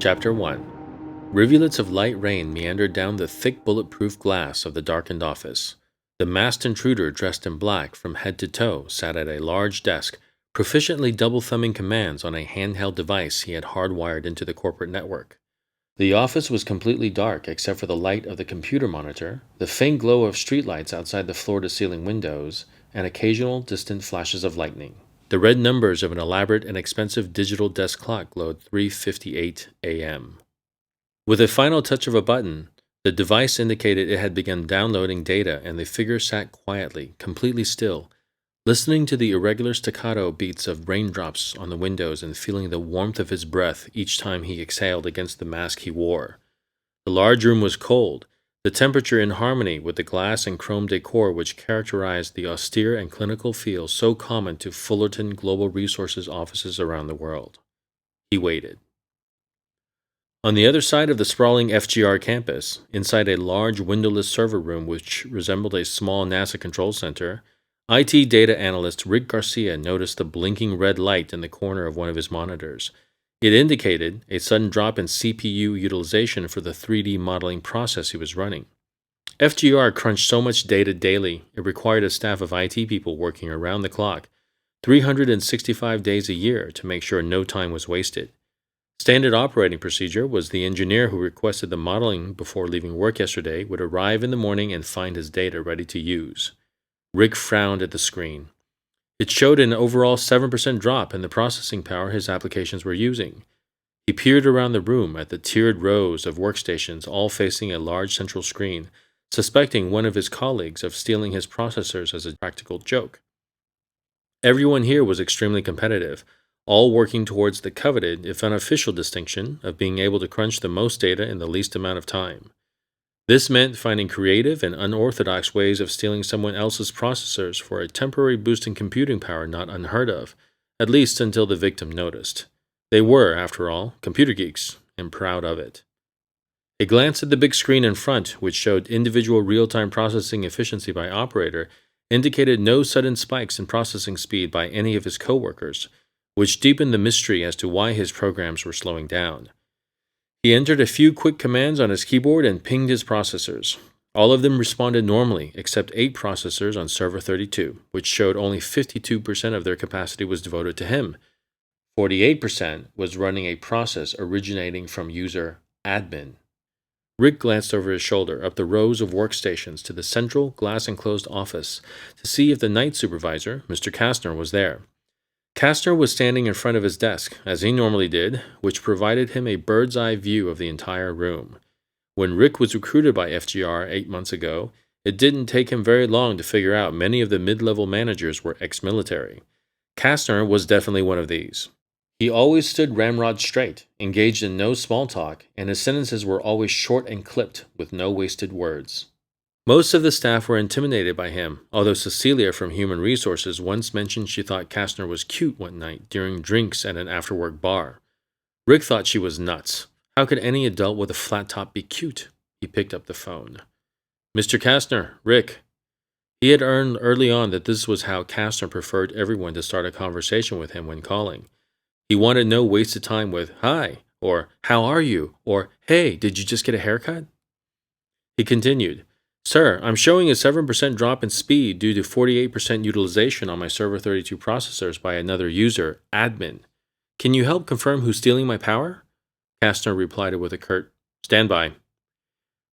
Chapter 1. Rivulets of light rain meandered down the thick bulletproof glass of the darkened office. The masked intruder, dressed in black from head to toe, sat at a large desk, proficiently double-thumbing commands on a handheld device he had hardwired into the corporate network. The office was completely dark except for the light of the computer monitor, the faint glow of streetlights outside the floor-to-ceiling windows, and occasional distant flashes of lightning. The red numbers of an elaborate and expensive digital desk clock glowed 3:58 a.m. With a final touch of a button, the device indicated it had begun downloading data, and the figure sat quietly, completely still, listening to the irregular staccato beats of raindrops on the windows and feeling the warmth of his breath each time he exhaled against the mask he wore. The large room was cold, the temperature in harmony with the glass and chrome decor which characterized the austere and clinical feel so common to Fullerton Global Resources offices around the world. He waited. On the other side of the sprawling FGR campus, inside a large windowless server room which resembled a small NASA control center, IT data analyst Rick Garcia noticed the blinking red light in the corner of one of his monitors. It indicated a sudden drop in CPU utilization for the 3D modeling process he was running. FGR crunched so much data daily, it required a staff of IT people working around the clock, 365 days a year, to make sure no time was wasted. Standard operating procedure was the engineer who requested the modeling before leaving work yesterday would arrive in the morning and find his data ready to use. Rick frowned at the screen. It showed an overall 7% drop in the processing power his applications were using. He peered around the room at the tiered rows of workstations all facing a large central screen, suspecting one of his colleagues of stealing his processors as a practical joke. Everyone here was extremely competitive, all working towards the coveted, if unofficial, distinction of being able to crunch the most data in the least amount of time. This meant finding creative and unorthodox ways of stealing someone else's processors for a temporary boost in computing power not unheard of, at least until the victim noticed. They were, after all, computer geeks, and proud of it. A glance at the big screen in front, which showed individual real-time processing efficiency by operator, indicated no sudden spikes in processing speed by any of his coworkers, which deepened the mystery as to why his programs were slowing down. He entered a few quick commands on his keyboard and pinged his processors. All of them responded normally, except 8 processors on server 32, which showed only 52% of their capacity was devoted to him. 48% was running a process originating from user admin. Rick glanced over his shoulder up the rows of workstations to the central, glass-enclosed office to see if the night supervisor, Mr. Kastner, was there. Kastner was standing in front of his desk, as he normally did, which provided him a bird's-eye view of the entire room. When Rick was recruited by FGR 8 months ago, it didn't take him very long to figure out many of the mid-level managers were ex-military. Kastner was definitely one of these. He always stood ramrod straight, engaged in no small talk, and his sentences were always short and clipped, with no wasted words. Most of the staff were intimidated by him, although Cecilia from Human Resources once mentioned she thought Kastner was cute one night during drinks at an after-work bar. Rick thought she was nuts. How could any adult with a flat top be cute? He picked up the phone. Mr. Kastner, Rick. He had learned early on that this was how Kastner preferred everyone to start a conversation with him when calling. He wanted no wasted time with, "Hi," or "How are you?" or "Hey, did you just get a haircut?" He continued, "Sir, I'm showing a 7% drop in speed due to 48% utilization on my server 32 processors by another user, admin. Can you help confirm who's stealing my power?" Kastner replied with a curt, "Stand by."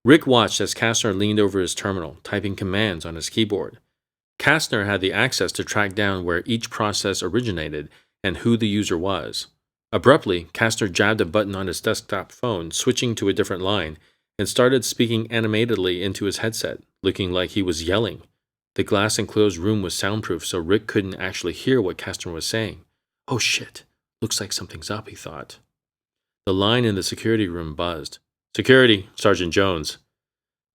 Rick watched as Kastner leaned over his terminal, typing commands on his keyboard. Kastner had the access to track down where each process originated and who the user was. Abruptly, Kastner jabbed a button on his desktop phone, switching to a different line, and started speaking animatedly into his headset, looking like he was yelling. The glass-enclosed room was soundproof, so Rick couldn't actually hear what Kastner was saying. "Oh shit, looks like something's up," he thought. The line in the security room buzzed. "Security, Sergeant Jones.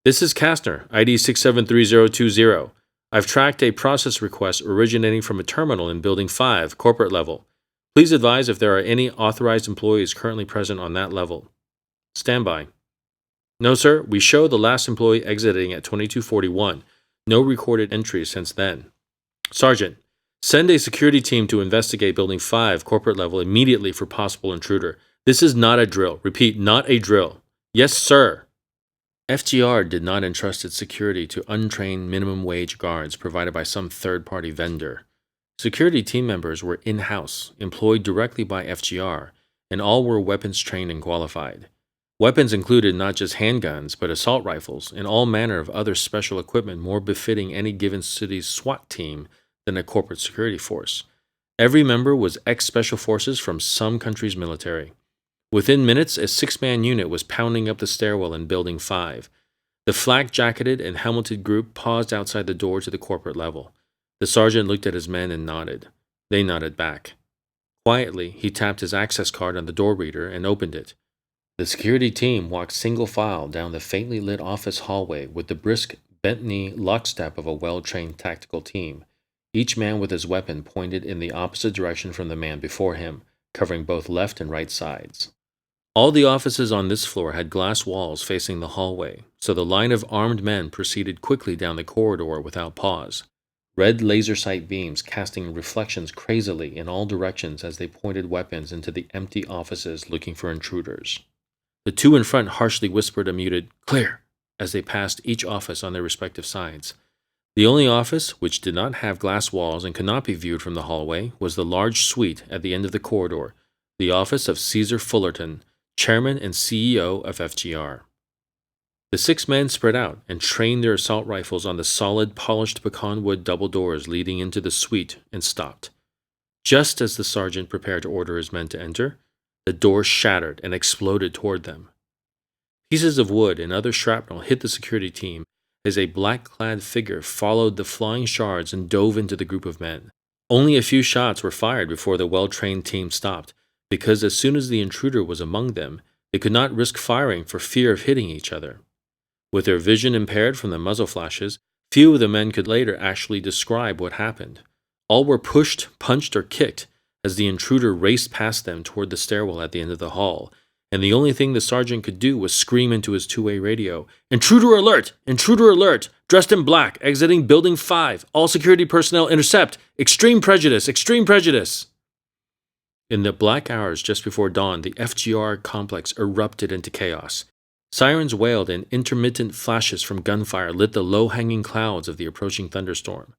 This is Kastner, ID 673020. I've tracked a process request originating from a terminal in Building 5, corporate level. Please advise if there are any authorized employees currently present on that level. Stand by." "No, sir. We show the last employee exiting at 2241. No recorded entries since then." "Sergeant, send a security team to investigate Building 5, corporate level, immediately for possible intruder. This is not a drill. Repeat, not a drill. Yes, sir. FGR did not entrust its security to untrained minimum wage guards provided by some third-party vendor. Security team members were in-house, employed directly by FGR, and all were weapons trained and qualified. Weapons included not just handguns, but assault rifles and all manner of other special equipment more befitting any given city's SWAT team than a corporate security force. Every member was ex-special forces from some country's military. Within minutes, a 6-man unit was pounding up the stairwell in Building 5. The flak-jacketed and helmeted group paused outside the door to the corporate level. The sergeant looked at his men and nodded. They nodded back. Quietly, he tapped his access card on the door reader and opened it. The security team walked single file down the faintly lit office hallway with the brisk, bent-knee lockstep of a well-trained tactical team, each man with his weapon pointed in the opposite direction from the man before him, covering both left and right sides. All the offices on this floor had glass walls facing the hallway, so the line of armed men proceeded quickly down the corridor without pause, red laser sight beams casting reflections crazily in all directions as they pointed weapons into the empty offices looking for intruders. The two in front harshly whispered a muted, "Clear," as they passed each office on their respective sides. The only office, which did not have glass walls and could not be viewed from the hallway, was the large suite at the end of the corridor, the office of Caesar Fullerton, chairman and CEO of FGR. The 6 men spread out and trained their assault rifles on the solid, polished pecan wood double doors leading into the suite and stopped. Just as the sergeant prepared to order his men to enter, the door shattered and exploded toward them. Pieces of wood and other shrapnel hit the security team as a black-clad figure followed the flying shards and dove into the group of men. Only a few shots were fired before the well-trained team stopped, because as soon as the intruder was among them, they could not risk firing for fear of hitting each other. With their vision impaired from the muzzle flashes, few of the men could later actually describe what happened. All were pushed, punched, or kicked as the intruder raced past them toward the stairwell at the end of the hall, and the only thing the sergeant could do was scream into his two-way radio, "Intruder alert! Intruder alert! Dressed in black, exiting Building 5. All security personnel intercept! Extreme prejudice! Extreme prejudice!" In the black hours just before dawn, the FGR complex erupted into chaos. Sirens wailed and intermittent flashes from gunfire lit the low-hanging clouds of the approaching thunderstorm.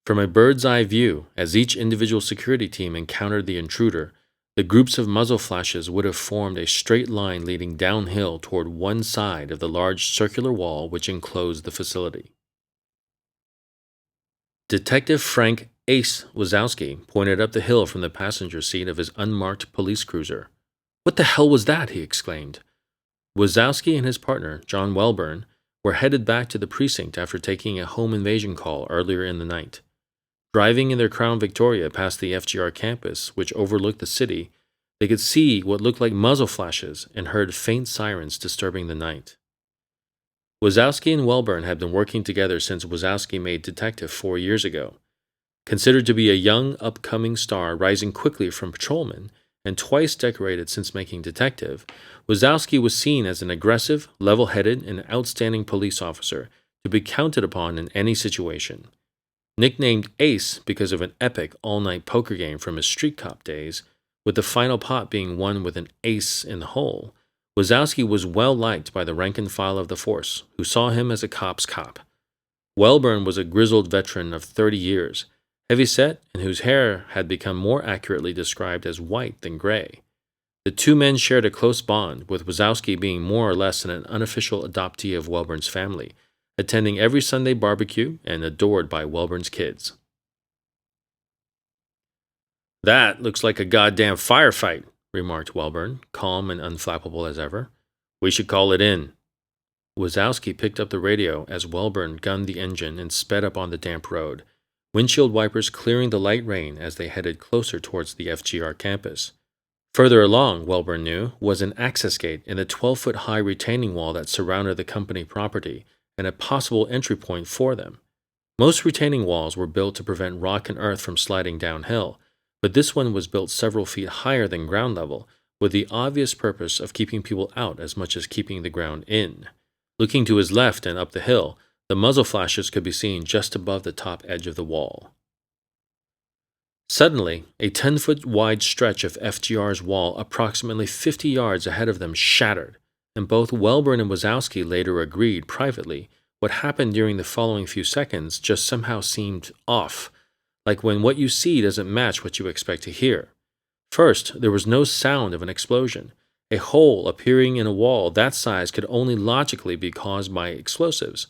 From a bird's-eye view, as each individual security team encountered the intruder, the groups of muzzle flashes would have formed a straight line leading downhill toward one side of the large circular wall which enclosed the facility. Detective Frank Ace Wazowski pointed up the hill from the passenger seat of his unmarked police cruiser. "What the hell was that?" he exclaimed. Wazowski and his partner, John Welburn, were headed back to the precinct after taking a home invasion call earlier in the night. Driving in their Crown Victoria past the FGR campus, which overlooked the city, they could see what looked like muzzle flashes and heard faint sirens disturbing the night. Wazowski and Welburn had been working together since Wazowski made detective 4 years ago. Considered to be a young, upcoming star rising quickly from patrolman, and twice decorated since making detective, Wazowski was seen as an aggressive, level-headed, and outstanding police officer to be counted upon in any situation. Nicknamed Ace because of an epic all-night poker game from his street cop days, with the final pot being won with an ace in the hole, Wazowski was well liked by the rank and file of the force, who saw him as a cop's cop. Welburn was a grizzled veteran of 30 years, heavy-set and whose hair had become more accurately described as white than gray. The two men shared a close bond, with Wazowski being more or less an unofficial adoptee of Welburn's family, attending every Sunday barbecue and adored by Welburn's kids. "That looks like a goddamn firefight," remarked Welburn, calm and unflappable as ever. "We should call it in." Wazowski picked up the radio as Welburn gunned the engine and sped up on the damp road, windshield wipers clearing the light rain as they headed closer towards the FGR campus. Further along, Welburn knew, was an access gate in the 12-foot-high retaining wall that surrounded the company property and a possible entry point for them. Most retaining walls were built to prevent rock and earth from sliding downhill, but this one was built several feet higher than ground level, with the obvious purpose of keeping people out as much as keeping the ground in. Looking to his left and up the hill, the muzzle flashes could be seen just above the top edge of the wall. Suddenly, a 10-foot wide stretch of FGR's wall approximately 50 yards ahead of them shattered, and both Welborn and Wazowski later agreed privately what happened during the following few seconds just somehow seemed off, like when what you see doesn't match what you expect to hear. First, there was no sound of an explosion. A hole appearing in a wall that size could only logically be caused by explosives.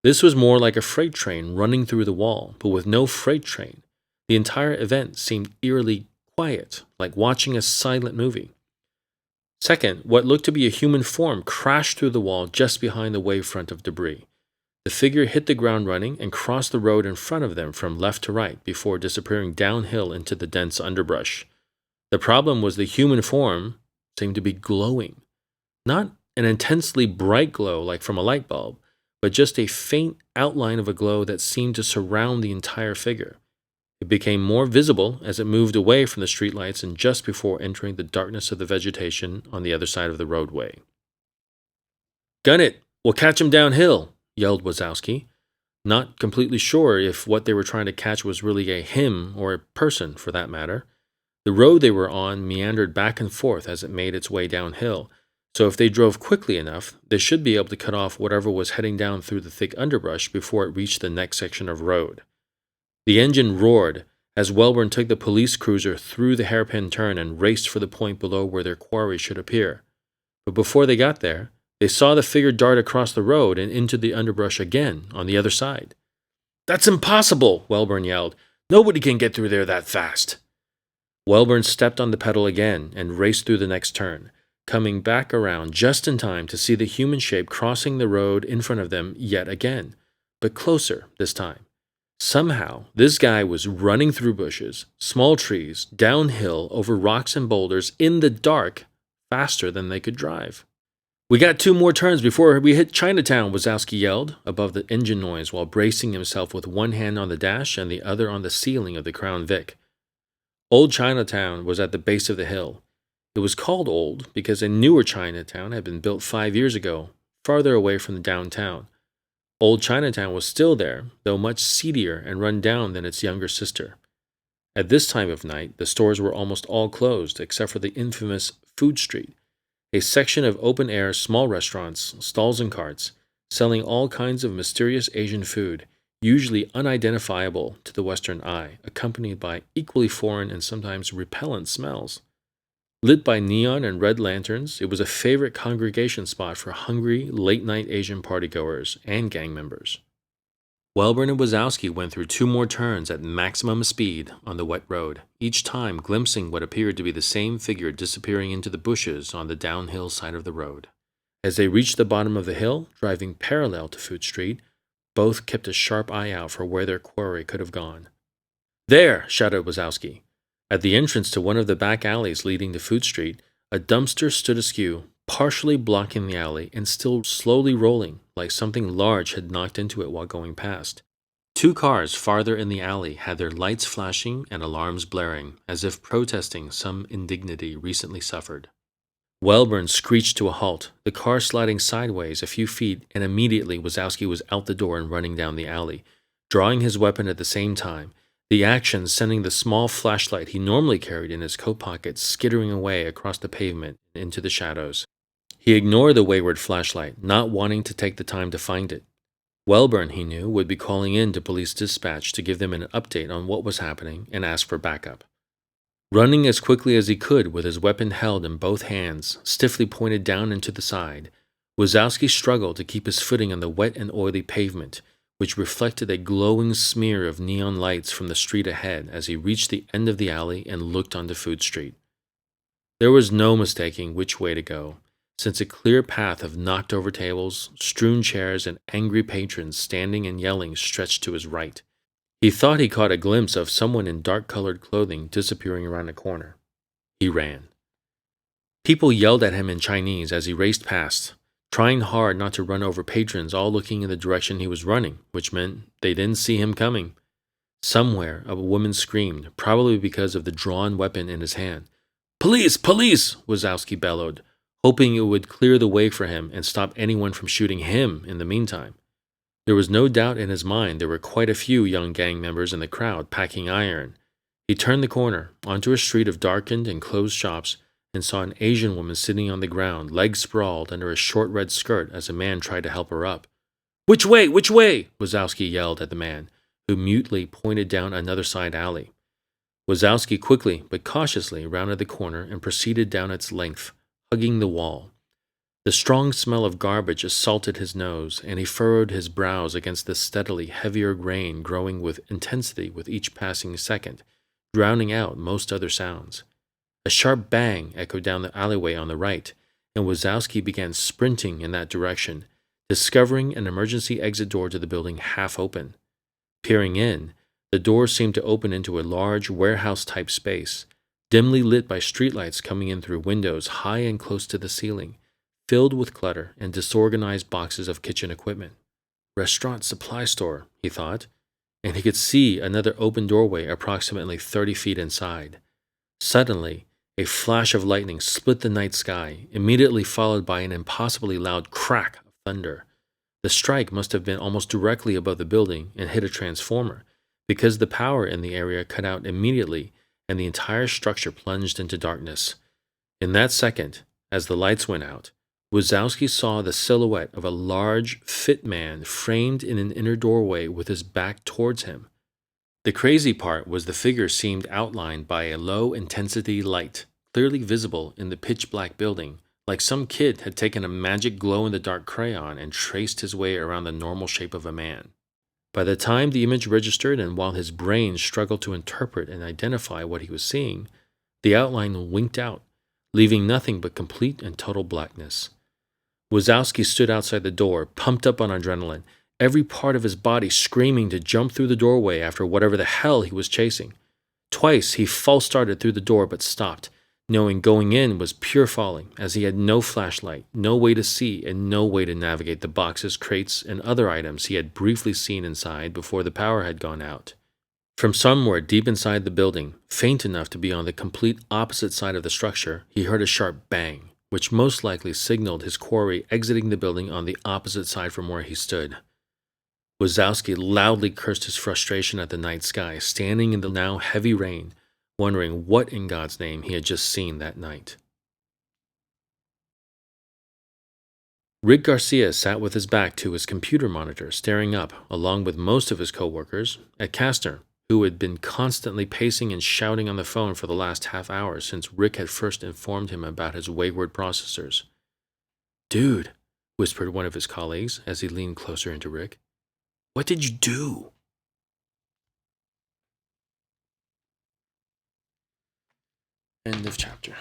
This was more like a freight train running through the wall, but with no freight train. The entire event seemed eerily quiet, like watching a silent movie. Second, what looked to be a human form crashed through the wall just behind the wavefront of debris. The figure hit the ground running and crossed the road in front of them from left to right before disappearing downhill into the dense underbrush. The problem was the human form seemed to be glowing. Not an intensely bright glow like from a light bulb, but just a faint outline of a glow that seemed to surround the entire figure. It became more visible as it moved away from the streetlights and just before entering the darkness of the vegetation on the other side of the roadway. "Gun it! We'll catch him downhill!" yelled Wazowski, not completely sure if what they were trying to catch was really a him or a person, for that matter. The road they were on meandered back and forth as it made its way downhill, so if they drove quickly enough, they should be able to cut off whatever was heading down through the thick underbrush before it reached the next section of road. The engine roared as Welborn took the police cruiser through the hairpin turn and raced for the point below where their quarry should appear. But before they got there, they saw the figure dart across the road and into the underbrush again on the other side. "That's impossible!" Welborn yelled. "Nobody can get through there that fast!" Welborn stepped on the pedal again and raced through the next turn, coming back around just in time to see the human shape crossing the road in front of them yet again, but closer this time. Somehow, this guy was running through bushes, small trees, downhill, over rocks and boulders, in the dark, faster than they could drive. "We got 2 more turns before we hit Chinatown," Wazowski yelled above the engine noise while bracing himself with one hand on the dash and the other on the ceiling of the Crown Vic. Old Chinatown was at the base of the hill. It was called old because a newer Chinatown had been built 5 years ago, farther away from the downtown. Old Chinatown was still there, though much seedier and run down than its younger sister. At this time of night, the stores were almost all closed except for the infamous Food Street, a section of open-air small restaurants, stalls and carts, selling all kinds of mysterious Asian food, usually unidentifiable to the Western eye, accompanied by equally foreign and sometimes repellent smells. Lit by neon and red lanterns, it was a favorite congregation spot for hungry, late-night Asian partygoers and gang members. Welborn and Wazowski went through 2 more turns at maximum speed on the wet road, each time glimpsing what appeared to be the same figure disappearing into the bushes on the downhill side of the road. As they reached the bottom of the hill, driving parallel to Food Street, both kept a sharp eye out for where their quarry could have gone. "There!" shouted Wazowski. At the entrance to one of the back alleys leading to Food Street, a dumpster stood askew, partially blocking the alley and still slowly rolling, like something large had knocked into it while going past. 2 cars farther in the alley had their lights flashing and alarms blaring, as if protesting some indignity recently suffered. Welborn screeched to a halt, the car sliding sideways a few feet, and immediately Wazowski was out the door and running down the alley, drawing his weapon at the same time, the action sending the small flashlight he normally carried in his coat pocket skittering away across the pavement and into the shadows. He ignored the wayward flashlight, not wanting to take the time to find it. Welborn, he knew, would be calling in to police dispatch to give them an update on what was happening and ask for backup. Running as quickly as he could with his weapon held in both hands, stiffly pointed down into the side, Wazowski struggled to keep his footing on the wet and oily pavement, which reflected a glowing smear of neon lights from the street ahead as he reached the end of the alley and looked onto Food Street. There was no mistaking which way to go, since a clear path of knocked-over tables, strewn chairs, and angry patrons standing and yelling stretched to his right. He thought he caught a glimpse of someone in dark-colored clothing disappearing around a corner. He ran. People yelled at him in Chinese as he raced past, trying hard not to run over patrons all looking in the direction he was running, which meant they didn't see him coming. Somewhere, a woman screamed, probably because of the drawn weapon in his hand. "Police! Police!" Wazowski bellowed, hoping it would clear the way for him and stop anyone from shooting him in the meantime. There was no doubt in his mind there were quite a few young gang members in the crowd packing iron. He turned the corner, onto a street of darkened and closed shops, and saw an Asian woman sitting on the ground, legs sprawled under a short red skirt as a man tried to help her up. "Which way? Which way?" Wazowski yelled at the man, who mutely pointed down another side alley. Wazowski quickly but cautiously rounded the corner and proceeded down its length, hugging the wall. The strong smell of garbage assaulted his nose, and he furrowed his brows against the steadily heavier grain growing with intensity with each passing second, drowning out most other sounds. A sharp bang echoed down the alleyway on the right, and Wazowski began sprinting in that direction, discovering an emergency exit door to the building half open. Peering in, the door seemed to open into a large warehouse-type space, dimly lit by streetlights coming in through windows high and close to the ceiling, filled with clutter and disorganized boxes of kitchen equipment. Restaurant supply store, he thought, and he could see another open doorway approximately 30 feet inside. Suddenly, a flash of lightning split the night sky, immediately followed by an impossibly loud crack of thunder. The strike must have been almost directly above the building and hit a transformer, because the power in the area cut out immediately and the entire structure plunged into darkness. In that second, as the lights went out, Wazowski saw the silhouette of a large, fit man framed in an inner doorway with his back towards him. The crazy part was the figure seemed outlined by a low-intensity light, clearly visible in the pitch-black building, like some kid had taken a magic glow-in-the-dark crayon and traced his way around the normal shape of a man. By the time the image registered and while his brain struggled to interpret and identify what he was seeing, the outline winked out, leaving nothing but complete and total blackness. Wazowski stood outside the door, pumped up on adrenaline, every part of his body screaming to jump through the doorway after whatever the hell he was chasing. Twice he false started through the door but stopped, knowing going in was pure folly, as he had no flashlight, no way to see, and no way to navigate the boxes, crates, and other items he had briefly seen inside before the power had gone out. From somewhere deep inside the building, faint enough to be on the complete opposite side of the structure, he heard a sharp bang, which most likely signaled his quarry exiting the building on the opposite side from where he stood. Wazowski loudly cursed his frustration at the night sky, standing in the now heavy rain, wondering what in God's name he had just seen that night. Rick Garcia sat with his back to his computer monitor, staring up, along with most of his co-workers, at Kastner, who had been constantly pacing and shouting on the phone for the last half hour since Rick had first informed him about his wayward processors. "Dude," whispered one of his colleagues as he leaned closer into Rick, "what did you do?" End of chapter.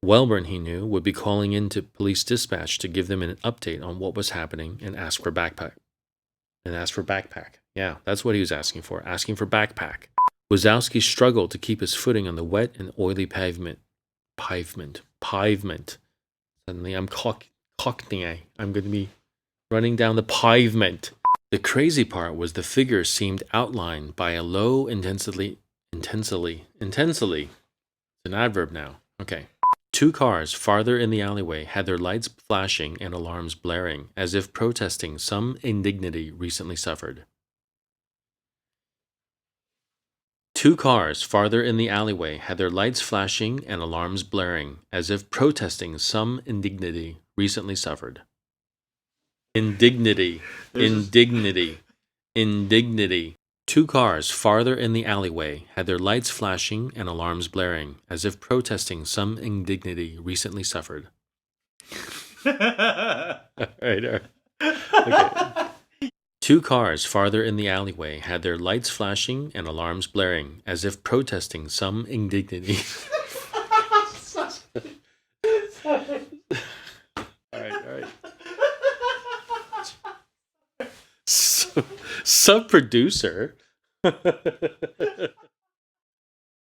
Welburn, he knew, would be calling in to police dispatch to give them an update on what was happening and ask for backpack. Yeah, that's what he was asking for backpack. Wazowski struggled to keep his footing on the wet and oily pavement. Suddenly I'm cockney. I'm going to be running down the pavement. The crazy part was the figure seemed outlined by a low intensely. It's an adverb now. Okay. 2 cars farther in the alleyway had their lights flashing and alarms blaring, as if protesting some indignity recently suffered. 2 cars farther in the alleyway had their lights flashing and alarms blaring, as if protesting some indignity recently suffered. Indignity. 2 cars farther in the alleyway had their lights flashing and alarms blaring, as if protesting some indignity recently suffered. All right. Okay. 2 cars farther in the alleyway had their lights flashing and alarms blaring, as if protesting some indignity. All right. Sub-producer.